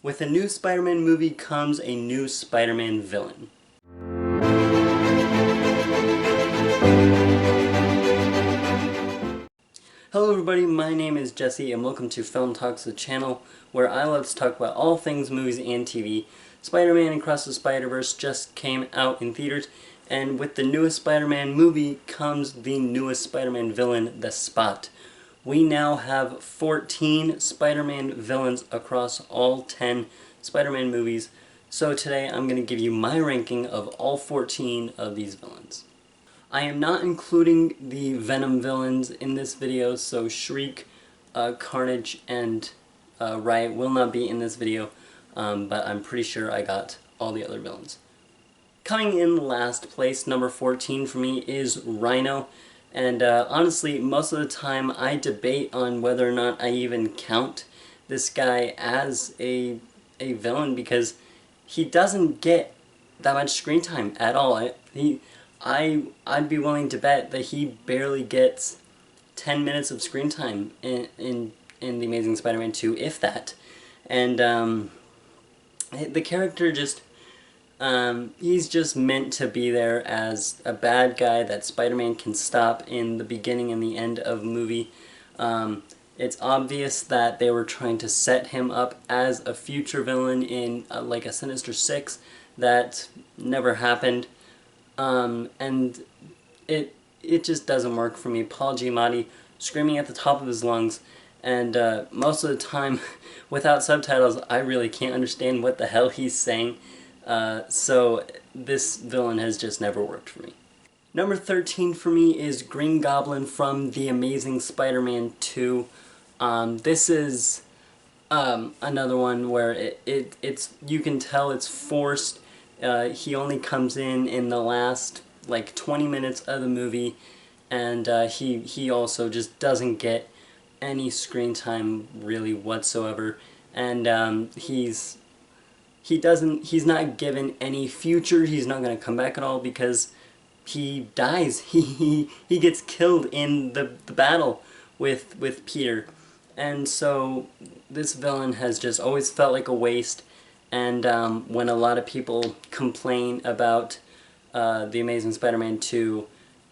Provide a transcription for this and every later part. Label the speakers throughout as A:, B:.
A: With a new Spider-Man movie comes a new Spider-Man villain. Hello everybody, my name is Jesse and welcome to Film Talks, the channel where I love to talk about all things movies and TV. Spider-Man Across the Spider-Verse just came out in theaters, and with the newest Spider-Man movie comes the newest Spider-Man villain, The Spot. We now have 14 Spider-Man villains across all 10 Spider-Man movies, so today I'm going to give you my ranking of all 14 of these villains. I am not including the Venom villains in this video, so Shriek, Carnage, and Riot will not be in this video, but I'm pretty sure I got all the other villains. Coming in last place, number 14 for me, is Rhino. And honestly, most of the time I debate on whether or not I even count this guy as a villain, because he doesn't get that much screen time at all. I'd be willing to bet that he barely gets 10 minutes of screen time in The Amazing Spider-Man 2, if that. And the character just... he's just meant to be there as a bad guy that Spider-Man can stop in the beginning and the end of the movie. It's obvious that they were trying to set him up as a future villain in like a Sinister Six that never happened. And it just doesn't work for me. Paul Giamatti screaming at the top of his lungs, and most of the time without subtitles I really can't understand what the hell he's saying. So this villain has just never worked for me. Number 13 for me is Green Goblin from The Amazing Spider-Man 2. This is another one where it's you can tell it's forced. He only comes in the last like 20 minutes of the movie, and he also just doesn't get any screen time really whatsoever, and he's not given any future. He's not going to come back at all because he dies. He gets killed in the battle with Peter. And so this villain has just always felt like a waste, and when a lot of people complain about The Amazing Spider-Man 2,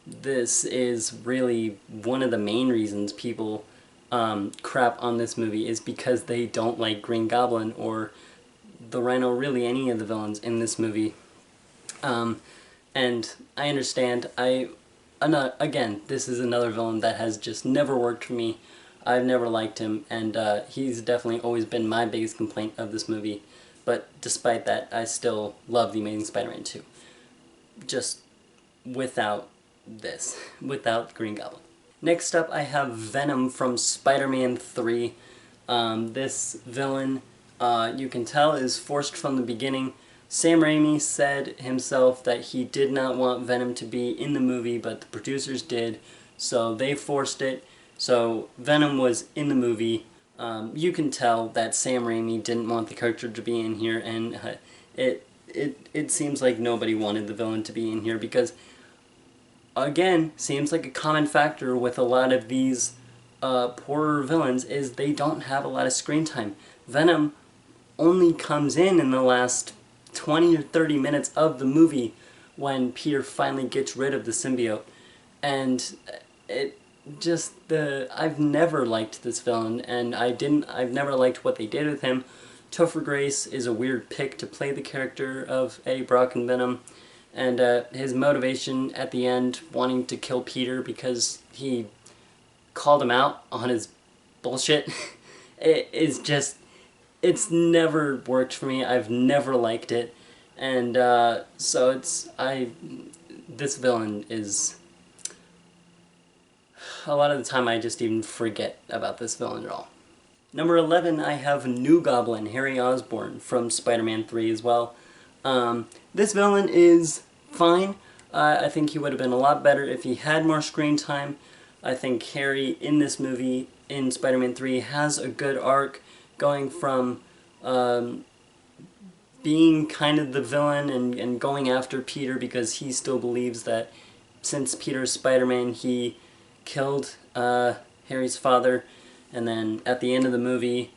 A: this is really one of the main reasons people crap on this movie, is because they don't like Green Goblin or the Rhino, really any of the villains in this movie. And I understand. Again, this is another villain that has just never worked for me. I've never liked him, and he's definitely always been my biggest complaint of this movie. But despite that, I still love The Amazing Spider-Man 2. Just without this. Without Green Goblin. Next up, I have Venom from Spider-Man 3. This villain, you can tell, is forced from the beginning. Sam Raimi said himself that he did not want Venom to be in the movie, but the producers did, so they forced it. So Venom was in the movie. You can tell that Sam Raimi didn't want the character to be in here, and it seems like nobody wanted the villain to be in here, because, again, seems like a common factor with a lot of these poorer villains is they don't have a lot of screen time. Venom only comes in the last 20 or 30 minutes of the movie when Peter finally gets rid of the symbiote. And I've never liked this villain, and I've never liked what they did with him. Topher Grace is a weird pick to play the character of Eddie Brock and Venom, and his motivation at the end, wanting to kill Peter because he called him out on his bullshit, it's never worked for me. I've never liked it, and so this villain is... A lot of the time I just even forget about this villain at all. Number 11, I have New Goblin, Harry Osborn from Spider-Man 3 as well. This villain is fine. I think he would have been a lot better if he had more screen time. I think Harry in this movie, in Spider-Man 3, has a good arc, going from being kind of the villain and going after Peter because he still believes that since Peter's Spider-Man, he killed Harry's father, and then at the end of the movie,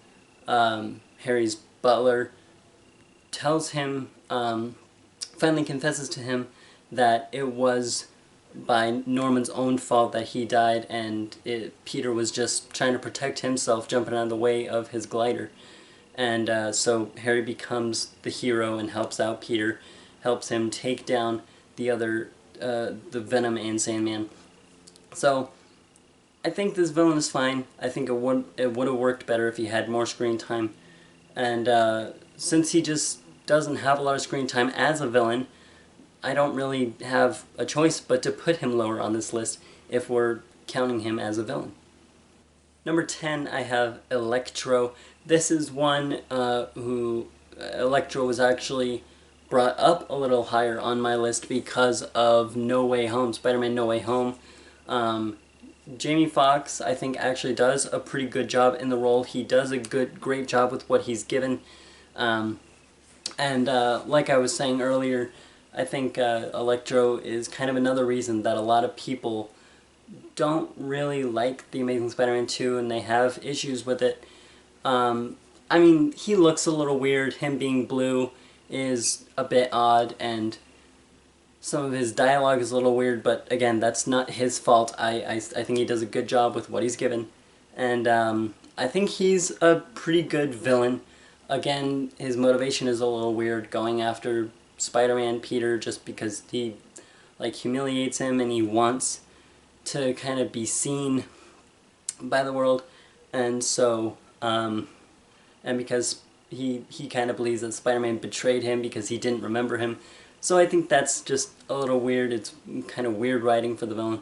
A: Harry's butler tells him, finally confesses to him that it was by Norman's own fault that he died, and Peter was just trying to protect himself, jumping out of the way of his glider. And so Harry becomes the hero and helps out Peter, helps him take down the other, the Venom and Sandman. So I think this villain is fine. I think it would have worked better if he had more screen time. And since he just doesn't have a lot of screen time as a villain, I don't really have a choice but to put him lower on this list if we're counting him as a villain. Number 10, I have Electro. This is one who Electro was actually brought up a little higher on my list because of No Way Home, Spider-Man No Way Home. Jamie Foxx, I think, actually does a pretty good job in the role. He does a great job with what he's given. Like I was saying earlier, I think Electro is kind of another reason that a lot of people don't really like The Amazing Spider-Man 2 and they have issues with it. I mean, he looks a little weird. Him being blue is a bit odd, and some of his dialogue is a little weird, but again, that's not his fault. I think he does a good job with what he's given. And I think he's a pretty good villain. Again, his motivation is a little weird, going after Spider-Man Peter just because he humiliates him and he wants to kind of be seen by the world. And so, and because he kind of believes that Spider-Man betrayed him because he didn't remember him. So I think that's just a little weird. It's kind of weird writing for the villain.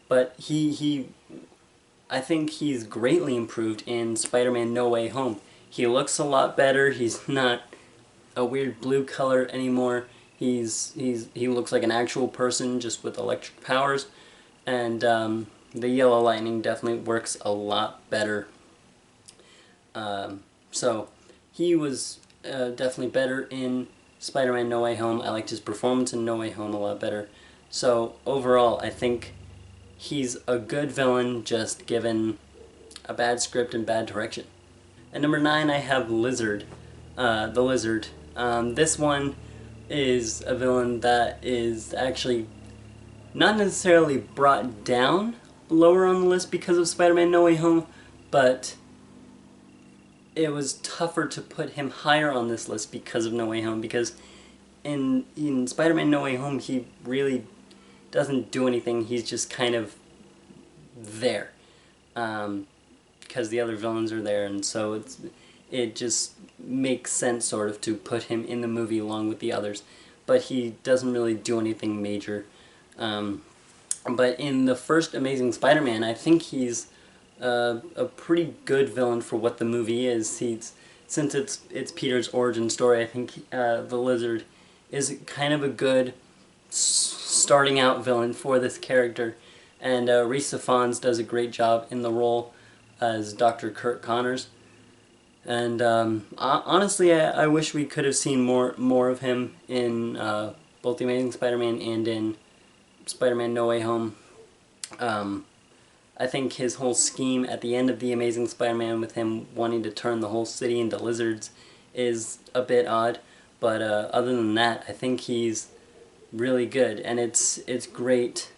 A: But I think he's greatly improved in Spider-Man No Way Home. He looks a lot better. He's not a weird blue color anymore. He looks like an actual person just with electric powers. And the yellow lightning definitely works a lot better. So he was definitely better in Spider-Man No Way Home. I liked his performance in No Way Home a lot better. So overall, I think he's a good villain, just given a bad script and bad direction. At number 9, I have Lizard. The Lizard. This one is a villain that is actually not necessarily brought down lower on the list because of Spider-Man No Way Home, but it was tougher to put him higher on this list because of No Way Home, because in Spider-Man No Way Home, he really doesn't do anything. He's just kind of there. Because the other villains are there, and so it just makes sense sort of to put him in the movie along with the others. But he doesn't really do anything major. But in the first Amazing Spider-Man, I think he's a pretty good villain for what the movie is. Since it's Peter's origin story, I think the Lizard is kind of a good starting out villain for this character. And Rhys Ifans does a great job in the role as Dr. Curt Connors. And honestly, I wish we could have seen more of him in both The Amazing Spider-Man and in Spider-Man No Way Home. I think his whole scheme at the end of The Amazing Spider-Man, with him wanting to turn the whole city into lizards, is a bit odd. But other than that, I think he's really good. And it's great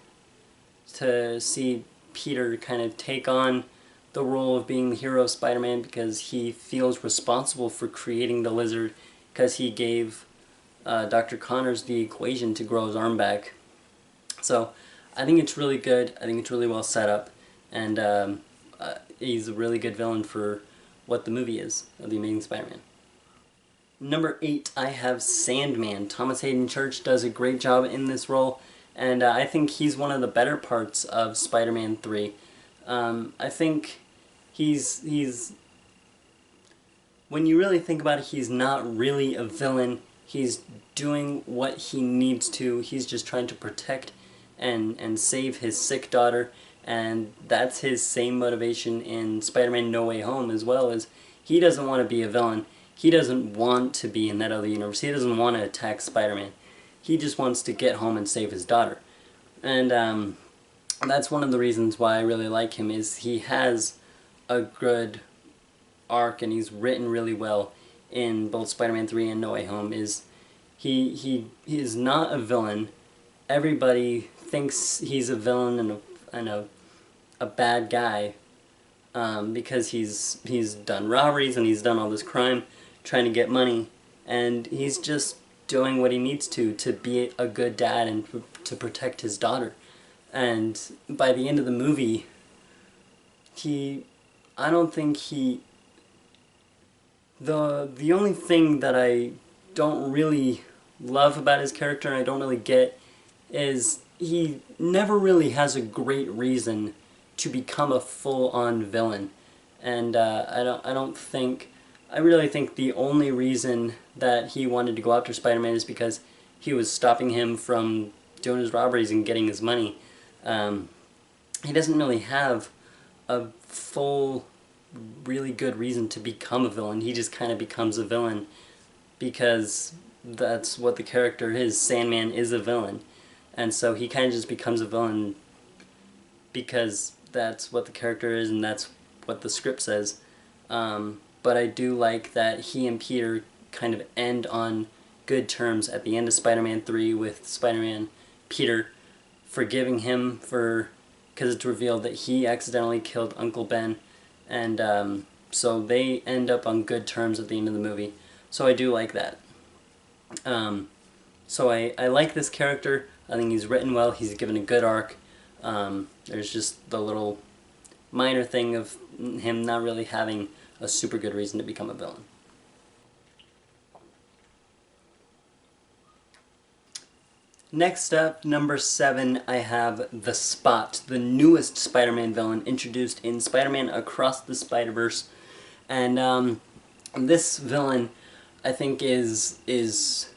A: to see Peter kind of take on the role of being the hero of Spider-Man, because he feels responsible for creating the lizard, because he gave Dr. Connors the equation to grow his arm back. So I think it's really good. I think it's really well set up, and he's a really good villain for what the movie is of The Amazing Spider-Man. Number 8, I have Sandman. Thomas Hayden Church does a great job in this role, and I think he's one of the better parts of Spider-Man 3. I think he's when you really think about it, he's not really a villain. He's doing what he needs to. He's just trying to protect and save his sick daughter, and that's his same motivation in Spider-Man No Way Home as well. As he doesn't want to be a villain. He doesn't want to be in that other universe. He doesn't want to attack Spider-Man. He just wants to get home and save his daughter. And that's one of the reasons why I really like him, is he has a good arc, and he's written really well in both Spider-Man 3 and No Way Home, is he is not a villain. Everybody thinks he's a villain and a bad guy, because he's done robberies and he's done all this crime trying to get money, and he's just doing what he needs to be a good dad and to protect his daughter. And by the end of the movie, I don't think the only thing that I don't really love about his character, and I don't really get, is he never really has a great reason to become a full-on villain. And I really think the only reason that he wanted to go after Spider-Man is because he was stopping him from doing his robberies and getting his money. He doesn't really have a full, really good reason to become a villain. He just kind of becomes a villain because that's what the character is. Sandman is a villain. And so he kind of just becomes a villain because that's what the character is and that's what the script says. But I do like that he and Peter kind of end on good terms at the end of Spider-Man 3, with Spider-Man, Peter, forgiving him because it's revealed that he accidentally killed Uncle Ben, and so they end up on good terms at the end of the movie. So I do like that. So I like this character. I think he's written well. He's given a good arc. There's just the little minor thing of him not really having a super good reason to become a villain. Next up, number 7, I have The Spot, the newest Spider-Man villain introduced in Spider-Man Across the Spider-Verse. And this villain, I think, is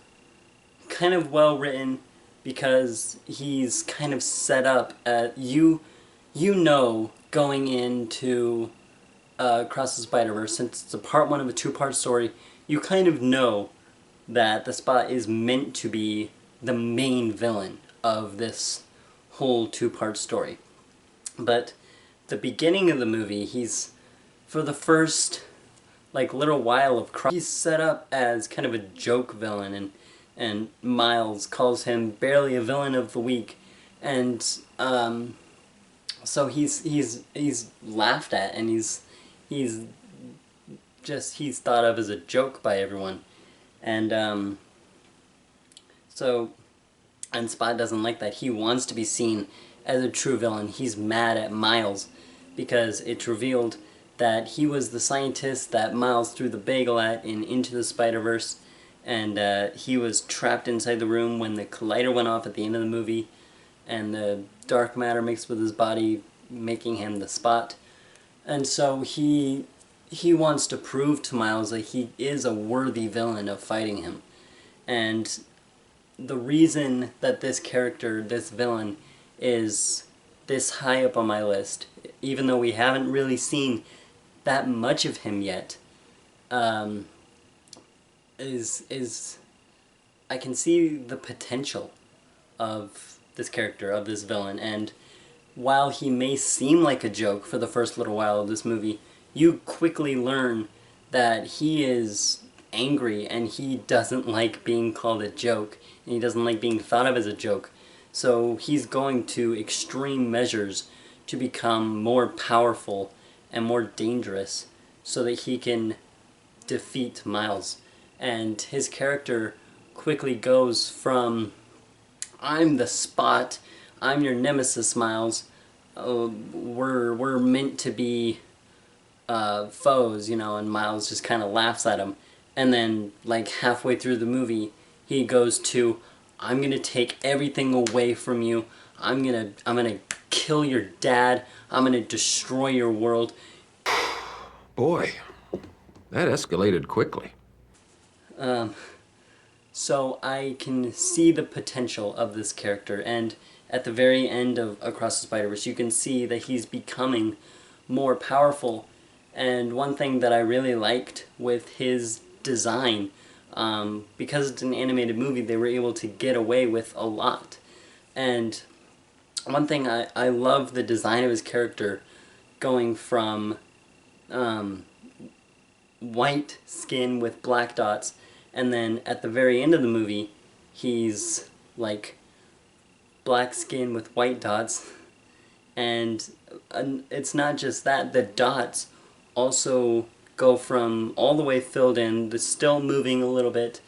A: kind of well written because he's kind of set up going into Across the Spider-Verse, since it's a part 1 of a 2-part story, you kind of know that the Spot is meant to be the main villain of this whole 2-part story. But the beginning of the movie, for the first little while of he's set up as kind of a joke villain, and Miles calls him barely a villain of the week, and so he's laughed at, and he's thought of as a joke by everyone. And and Spot doesn't like that. He wants to be seen as a true villain. He's mad at Miles because it's revealed that he was the scientist that Miles threw the bagel at in Into the Spider-Verse, and he was trapped inside the room when the collider went off at the end of the movie, and the dark matter mixed with his body, making him the Spot. And so he wants to prove to Miles that he is a worthy villain of fighting him. And the reason that this character, this villain, is this high up on my list, even though we haven't really seen that much of him yet, is I can see the potential of this character, of this villain, and while he may seem like a joke for the first little while of this movie, you quickly learn that he is angry and he doesn't like being called a joke, and he doesn't like being thought of as a joke. So he's going to extreme measures to become more powerful and more dangerous so that he can defeat Miles. And his character quickly goes from, I'm the Spot, I'm your nemesis, Miles, we're meant to be foes, and Miles just kind of laughs at him. And then, halfway through the movie, he goes to, I'm gonna take everything away from you, I'm gonna kill your dad, I'm gonna destroy your world.
B: Boy, that escalated quickly.
A: So I can see the potential of this character, and at the very end of Across the Spider-Verse, you can see that he's becoming more powerful. And one thing that I really liked with his design, because it's an animated movie, they were able to get away with a lot. And one thing I love the design of his character, going from white skin with black dots, and then at the very end of the movie, he's like black skin with white dots, and it's not just that, the dots also go from all the way filled in, they're still moving a little bit,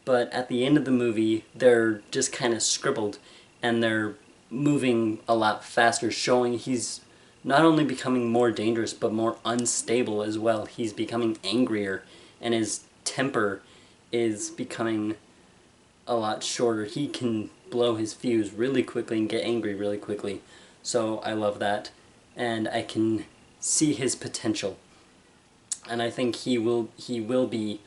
A: but at the end of the movie, they're just kind of scribbled, and they're moving a lot faster, showing he's not only becoming more dangerous, but more unstable as well. He's becoming angrier, and his temper is becoming a lot shorter. He can blow his fuse really quickly and get angry really quickly. So I love that, and I can see his potential. And I think he will be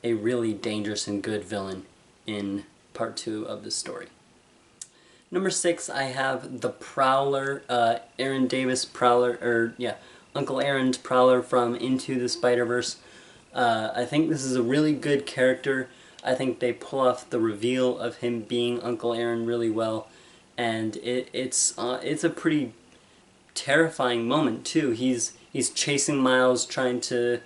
A: a really dangerous and good villain in part 2 of the story. Number 6, I have the Prowler, Aaron Davis Prowler, Uncle Aaron's Prowler from Into the Spider-Verse. I think this is a really good character. I think they pull off the reveal of him being Uncle Aaron really well, and it's a pretty terrifying moment too. He's chasing Miles, trying to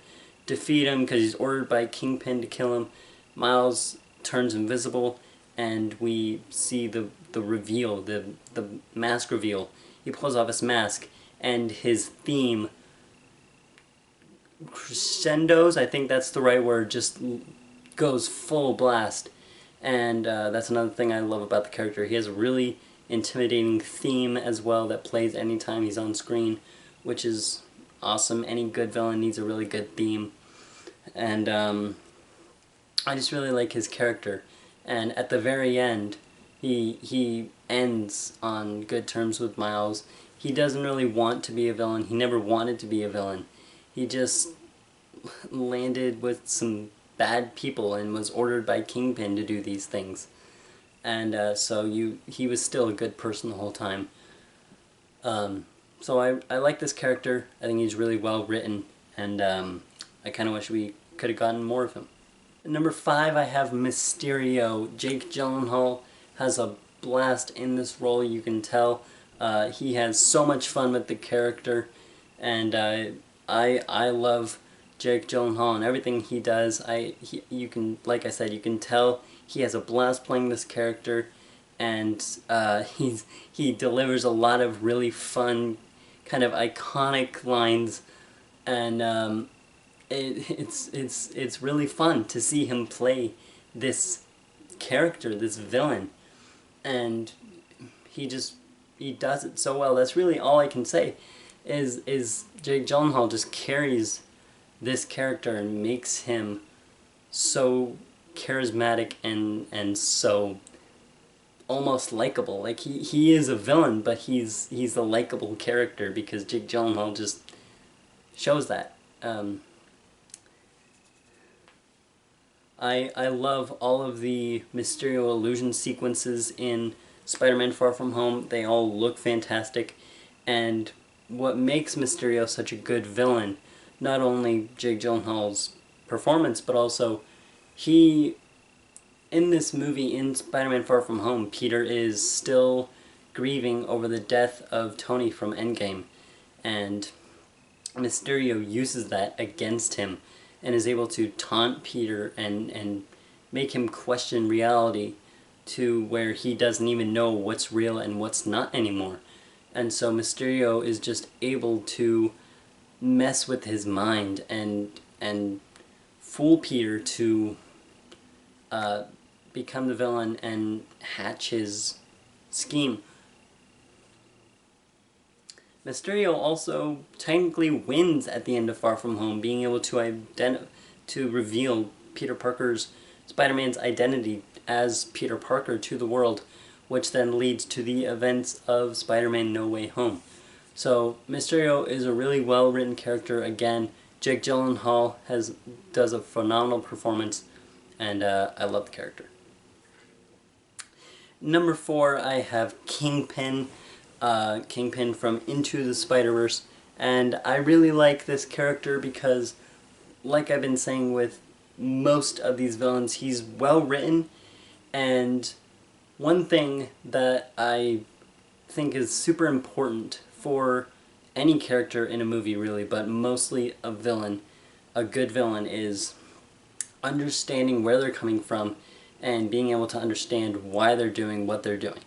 A: defeat him because he's ordered by Kingpin to kill him. Miles turns invisible, and we see the reveal, the mask reveal. He pulls off his mask, and his theme crescendos, I think that's the right word, just goes full blast. And that's another thing I love about the character. He has a really intimidating theme as well that plays anytime he's on screen, which is awesome. Any good villain needs a really good theme. And I just really like his character. And at the very end, he ends on good terms with Miles. He doesn't really want to be a villain. He never wanted to be a villain. He just landed with some bad people and was ordered by Kingpin to do these things. And he was still a good person the whole time. So I like this character. I think he's really well written, and I kind of wish we could have gotten more of him. At number 5, I have Mysterio. Jake Gyllenhaal has a blast in this role, you can tell. He has so much fun with the character, and I love Jake Gyllenhaal and everything he does. You can, like I said, you can tell he has a blast playing this character, and he delivers a lot of really fun, kind of iconic lines, and it's really fun to see him play this character, this villain, and he does it so well. That's really all I can say. Is Jake Gyllenhaal just carries this character and makes him so charismatic and so almost likable. Like he is a villain, but he's a likable character because Jake Gyllenhaal just shows that. I love all of the Mysterio illusion sequences in Spider-Man Far From Home. They all look fantastic, and what makes Mysterio such a good villain, not only Jake Gyllenhaal's performance, but also in this movie, in Spider-Man Far From Home, Peter is still grieving over the death of Tony from Endgame, and Mysterio uses that against him and is able to taunt Peter and make him question reality to where he doesn't even know what's real and what's not anymore. And so Mysterio is just able to mess with his mind and fool Peter to become the villain and hatch his scheme. Mysterio also technically wins at the end of Far From Home, being able to reveal Peter Parker's, Spider-Man's identity as Peter Parker to the world, which then leads to the events of Spider-Man No Way Home. So Mysterio is a really well-written character. Again, Jake Gyllenhaal does a phenomenal performance, and I love the character. Number 4, I have Kingpin. Kingpin from Into the Spider-Verse, and I really like this character because, like I've been saying with most of these villains, he's well written, and one thing that I think is super important for any character in a movie really, but mostly a villain, a good villain is understanding where they're coming from and being able to understand why they're doing what they're doing.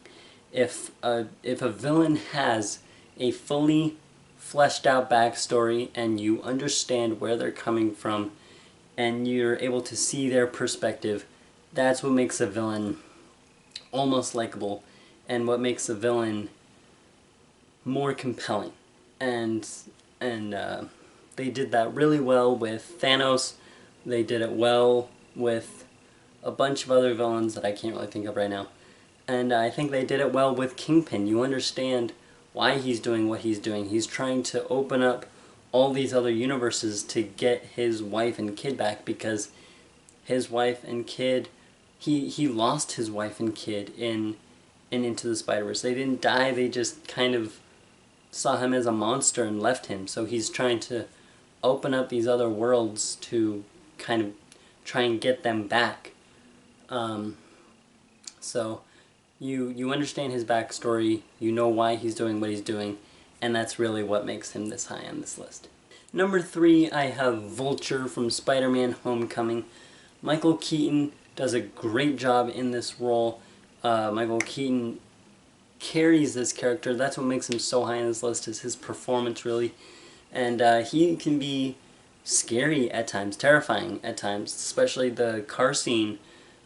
A: If a villain has a fully fleshed out backstory and you understand where they're coming from and you're able to see their perspective, that's what makes a villain almost likable and what makes a villain more compelling. And they did that really well with Thanos. They did it well with a bunch of other villains that I can't really think of right now. And I think they did it well with Kingpin. You understand why he's doing what he's doing. He's trying to open up all these other universes to get his wife and kid back, because his wife and kid, he lost his wife and kid in Into the Spider-Verse. They didn't die, they just kind of saw him as a monster and left him. So he's trying to open up these other worlds to kind of try and get them back. So you understand his backstory, you know why he's doing what he's doing, and that's really what makes him this high on this list. Number 3, I have Vulture from Spider-Man Homecoming. Michael Keaton does a great job in this role. Michael Keaton carries this character. That's what makes him so high on this list, is his performance, really. And he can be scary at times, terrifying at times, especially the car scene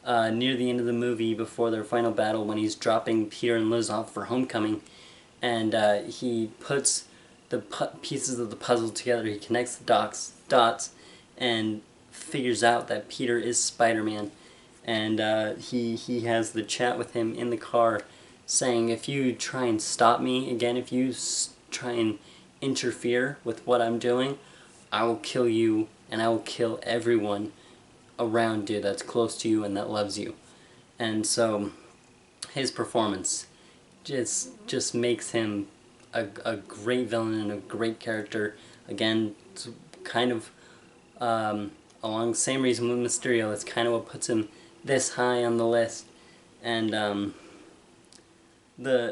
A: near the end of the movie before their final battle, when he's dropping Peter and Liz off for Homecoming, and he puts the pieces of the puzzle together. He connects the dots and figures out that Peter is Spider-Man, and he has the chat with him in the car saying, if you try and stop me again, if you try and interfere with what I'm doing, I will kill you, and I will kill everyone around you that's close to you and that loves you. And so his performance just makes him a great villain and a great character. Again, it's kind of along the same reason with Mysterio. It's kind of what puts him this high on the list. And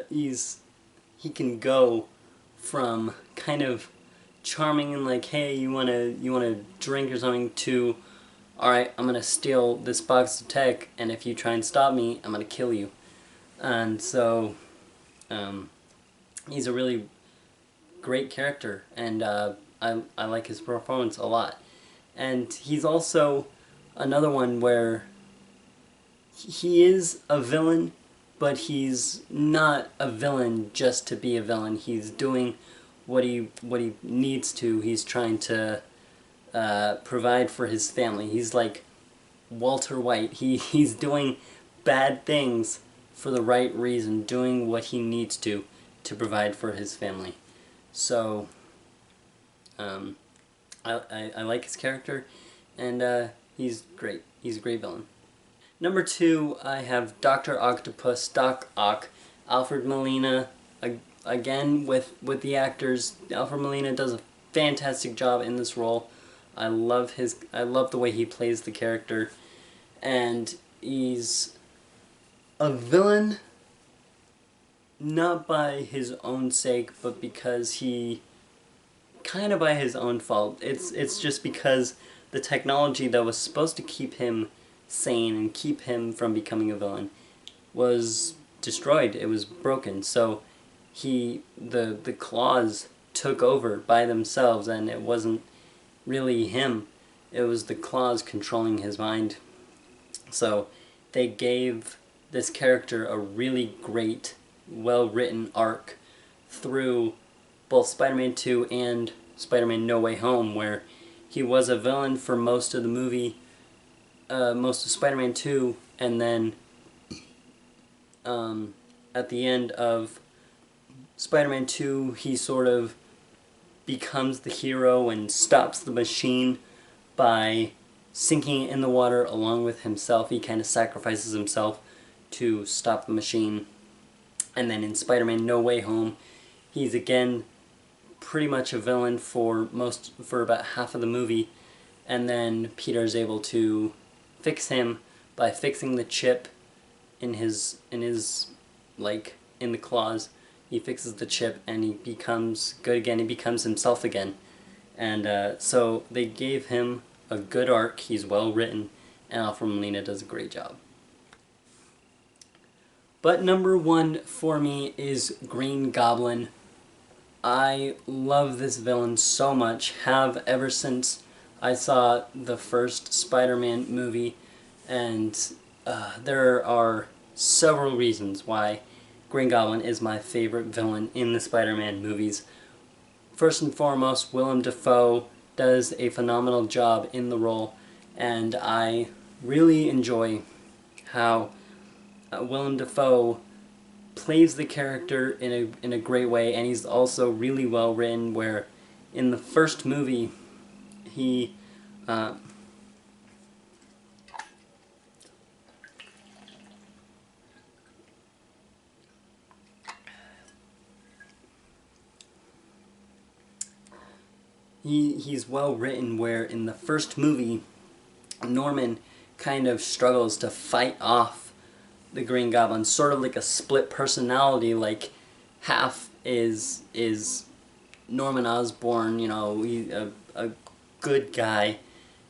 A: he can go from kind of charming and like, hey, you wanna drink or something, to, alright, I'm gonna steal this box of tech, and if you try and stop me, I'm gonna kill you. And so he's a really great character, and I like his performance a lot. And he's also another one where he is a villain, but he's not a villain just to be a villain. He's doing what he needs to. He's trying to provide for his family. He's like Walter White. He's doing bad things for the right reason, doing what he needs to provide for his family. So I like his character, and he's great. He's a great villain. Number 2, I have Dr. Octopus, Doc Ock. Alfred Molina, again with the actors. Alfred Molina does a fantastic job in this role. I love the way he plays the character, and he's a villain not by his own sake, but because he kind of by his own fault. It's just because the technology that was supposed to keep him sane and keep him from becoming a villain was destroyed. It was broken. So the claws took over by themselves, and it wasn't really him. It was the claws controlling his mind. So they gave this character a really great, well-written arc through both Spider-Man 2 and Spider-Man No Way Home, where he was a villain for most of the movie, most of Spider-Man 2, and then at the end of Spider-Man 2, he sort of becomes the hero and stops the machine by sinking in the water along with himself. He kind of sacrifices himself to stop the machine. And then in Spider-Man No Way Home, he's again pretty much a villain for about half of the movie, and then Peter's able to fix him by fixing the chip in his like in the claws. He fixes the chip and he becomes good again. He becomes himself again, And so they gave him a good arc. He's well written, and Alfred Molina does a great job. But number one for me is Green Goblin. I love this villain so much, have ever since I saw the first Spider-Man movie, and there are several reasons why Green Goblin is my favorite villain in the Spider-Man movies. First and foremost, Willem Dafoe does a phenomenal job in the role, and I really enjoy how Willem Dafoe plays the character in a great way, and he's also really well written, where in the first movie he he's well written, where in the first movie Norman kind of struggles to fight off the Green Goblin, sort of like a split personality, like half is Norman Osborn, you know, a good guy,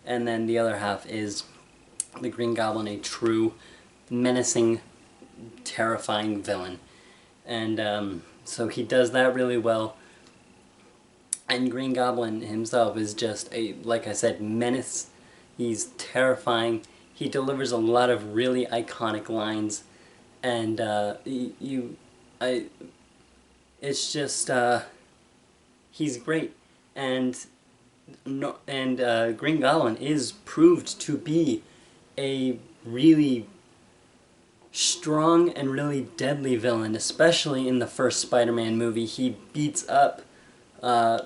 A: and then the other half is the Green Goblin, a true menacing, terrifying villain. And so he does that really well. And Green Goblin himself is just a, like I said, menace. He's terrifying. He delivers a lot of really iconic lines, and it's just he's great. And Green Goblin is proved to be a really strong and really deadly villain, especially in the first Spider-Man movie. He beats up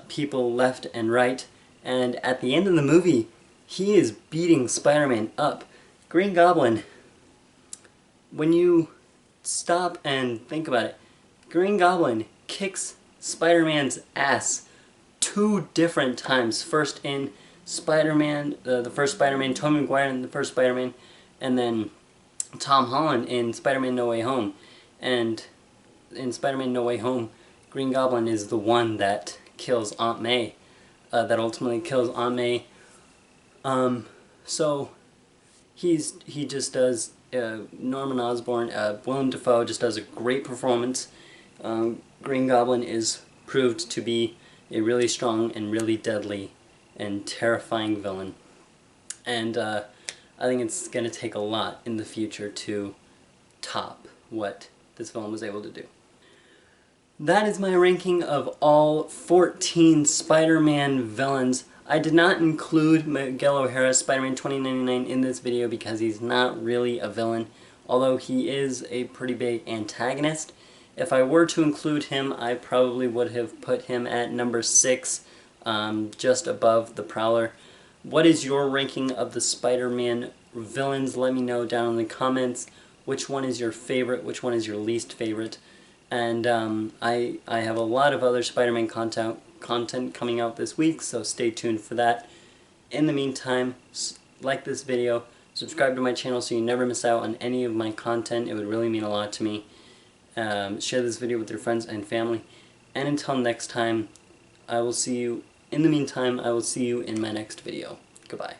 A: people left and right, and at the end of the movie, he is beating Spider-Man up. Green Goblin, when you stop and think about it, Green Goblin kicks Spider-Man's ass 2 different times. First in Spider-Man, the first Spider-Man, Tobey Maguire in the first Spider-Man, and then Tom Holland in Spider-Man No Way Home. And in Spider-Man No Way Home, Green Goblin is the one that kills Aunt May, that ultimately kills Aunt May. So he just does, Norman Osborn, Willem Dafoe just does a great performance. Green Goblin is proved to be a really strong and really deadly and terrifying villain. And I think it's going to take a lot in the future to top what this villain was able to do. That is my ranking of all 14 Spider-Man villains. I did not include Miguel O'Hara's Spider-Man 2099 in this video because he's not really a villain, although he is a pretty big antagonist. If I were to include him, I probably would have put him at number 6, just above the Prowler. What is your ranking of the Spider-Man villains? Let me know down in the comments which one is your favorite, which one is your least favorite. And I have a lot of other Spider-Man content coming out this week, so stay tuned for that. In the meantime, like this video, subscribe to my channel so you never miss out on any of my content. It would really mean a lot to me. Share this video with your friends and family. And until next time, I will see you. In the meantime, I will see you in my next video. Goodbye.